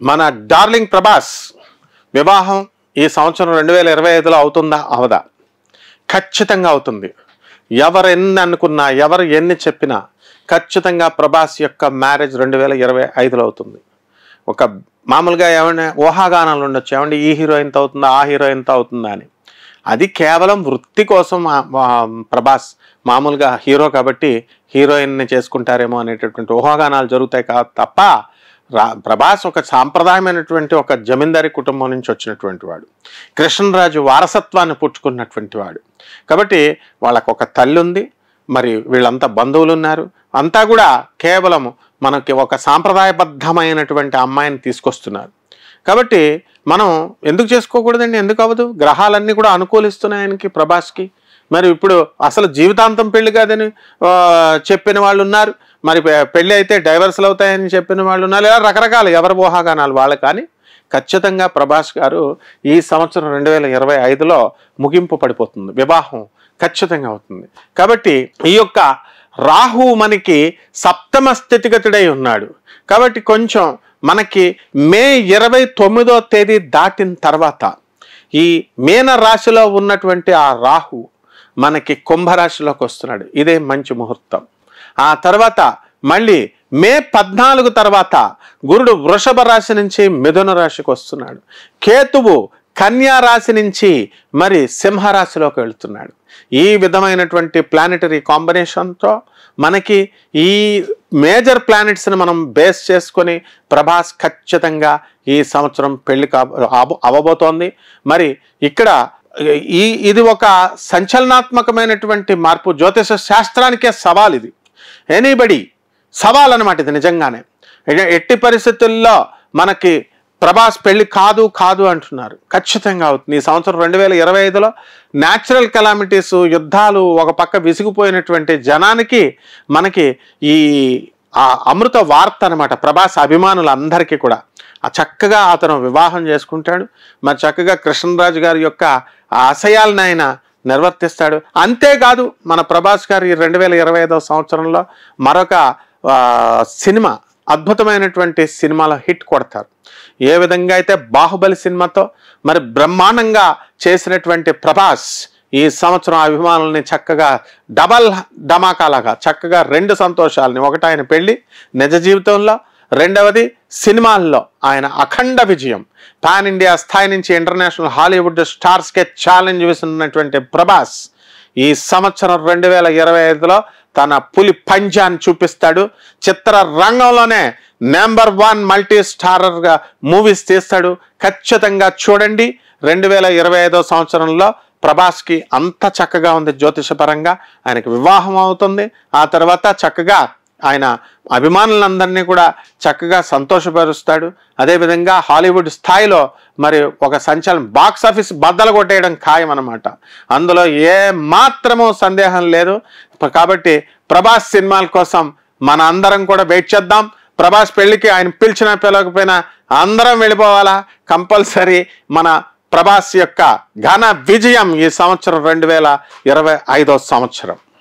మన డార్లింగ్ ప్రభాస్ వివాహం ఈ సంవత్సరం 2025లో అవుతుందా అవదా? ఖచ్చితంగా అవుతుంది. ఎవరు ఎన్ని అనుకున్నా, ఎవరు ఎన్ని చెప్పినా ఖచ్చితంగా ప్రభాస్ యొక్క మ్యారేజ్ 2025లో అవుతుంది. ఒక మామూలుగా ఏమైనా ఊహాగానాలు ఉండొచ్చు, ఏమంటే ఈ హీరోయిన్తో అవుతుందా, ఆ హీరోయిన్తో అవుతుందా అని. అది కేవలం వృత్తి కోసం ప్రభాస్ మామూలుగా హీరో కాబట్టి హీరోయిన్ని చేసుకుంటారేమో అనేటటువంటి ఊహాగానాలు జరుగుతాయి తప్ప ప్రభాస్ ఒక సాంప్రదాయమైనటువంటి ఒక జమీందారీ కుటుంబం నుంచి వచ్చినటువంటి వాడు, కృష్ణరాజు వారసత్వాన్ని పుచ్చుకున్నటువంటి వాడు కాబట్టి వాళ్ళకు ఒక తల్లి ఉంది, మరి వీళ్ళంతా బంధువులు ఉన్నారు, అంతా కూడా కేవలం మనకి ఒక సాంప్రదాయబద్ధమైనటువంటి అమ్మాయిని తీసుకొస్తున్నారు. కాబట్టి మనం ఎందుకు చేసుకోకూడదండి? ఎందుకు అవ్వదు? గ్రహాలన్నీ కూడా అనుకూలిస్తున్నాయి ఆయనకి, ప్రభాస్కి. మరి ఇప్పుడు అసలు జీవితాంతం పెళ్లి కాదని చెప్పిన వాళ్ళు ఉన్నారు, మరి పెళ్ళి అయితే డైవర్స్లు అవుతాయని చెప్పిన వాళ్ళు ఉన్నారు, ఇలా రకరకాల ఎవరి ఊహాగానాలు వాళ్ళు. కానీ ఖచ్చితంగా ప్రభాస్ గారు ఈ సంవత్సరం 2025లో ముగింపు పడిపోతుంది, వివాహం ఖచ్చితంగా అవుతుంది. కాబట్టి ఈ యొక్క రాహు మనకి సప్తమ స్థితిగతుడై ఉన్నాడు కాబట్టి కొంచెం మనకి మే 29వ తేదీ దాటిన తర్వాత ఈ మీన రాశిలో ఉన్నటువంటి ఆ రాహు మనకి కుంభరాశిలోకి వస్తున్నాడు. ఇదే మంచి ముహూర్తం. ఆ తర్వాత మళ్ళీ మే 14 తర్వాత గురుడు వృషభ రాశి నుంచి మిథున రాశికి వస్తున్నాడు. కేతువు కన్యా రాశి నుంచి మరి సింహరాశిలోకి వెళుతున్నాడు. ఈ విధమైనటువంటి ప్లానెటరీ కాంబినేషన్తో మనకి ఈ మేజర్ ప్లానెట్స్ని మనం బేస్ చేసుకొని ప్రభాస్ ఖచ్చితంగా ఈ సంవత్సరం పెళ్లి అవ్వబోతోంది. మరి ఇక్కడ ఇది ఒక సంచలనాత్మకమైనటువంటి మార్పు, జ్యోతిష శాస్త్రానికే సవాల్ ఇది, ఎనీబడి సవాల్ అన్నమాట ఇది. నిజంగానే ఎట్టి పరిస్థితుల్లో మనకి ప్రభాస్ పెళ్లి కాదు అంటున్నారు. ఖచ్చితంగా అవుతుంది. ఈ సంవత్సరం 2025లో న్యాచురల్ కెలామిటీస్, యుద్ధాలు ఒక పక్క విసిగిపోయినటువంటి జనానికి మనకి ఈ అమృత వార్త అనమాట. ప్రభాస్ అభిమానులందరికీ కూడా చక్కగా అతను వివాహం చేసుకుంటాడు. మరి చక్కగా కృష్ణరాజు గారి యొక్క ఆశయాలను ఆయన నిర్వర్తిస్తాడు. అంతేకాదు మన ప్రభాస్ గారు ఈ 2025వ సంవత్సరంలో మరొక సినిమా, అద్భుతమైనటువంటి సినిమాలో హిట్ కొడతారు. ఏ విధంగా అయితే బాహుబలి సినిమాతో మరి బ్రహ్మాండంగా చేసినటువంటి ప్రభాస్ ఈ సంవత్సరం అభిమానుల్ని చక్కగా డబల్ ధమాకాలాగా చక్కగా రెండు సంతోషాలని, ఒకటి ఆయన పెళ్ళి నిజ జీవితంలో, రెండవది సినిమాల్లో ఆయన అఖండ విజయం. పాన్ ఇండియా స్థాయి నుంచి ఇంటర్నేషనల్ హాలీవుడ్ స్టార్స్కే ఛాలెంజ్ విసినటువంటి ప్రభాస్ ఈ సంవత్సరం 2025లో తన పులి పంజాన్ని చూపిస్తాడు. చిత్ర రంగంలోనే #1 మల్టీ స్టారర్గా మూవీస్ తీస్తాడు. ఖచ్చితంగా చూడండి. 2025వ సంవత్సరంలో ప్రభాస్కి అంత చక్కగా ఉంది. జ్యోతిషపరంగా ఆయనకి వివాహం అవుతుంది. ఆ తర్వాత చక్కగా ఆయన అభిమానులందరినీ కూడా చక్కగా సంతోషపరుస్తాడు. అదేవిధంగా హాలీవుడ్ స్థాయిలో మరి ఒక సంచలనం, బాక్స్ ఆఫీస్ బద్దలు కొట్టేయడం ఖాయం అన్నమాట. అందులో ఏ మాత్రమూ సందేహం లేదు. కాబట్టి ప్రభాస్ సినిమాల కోసం మన అందరం కూడా వెయిట్ చేద్దాం. ప్రభాస్ పెళ్లికి ఆయన పిలిచినా పిలవకపోయినా అందరం వెళ్ళిపోవాలా. కంపల్సరీ మన ప్రభాస్ యొక్క ఘన విజయం ఈ సంవత్సరం 2025వ సంవత్సరం.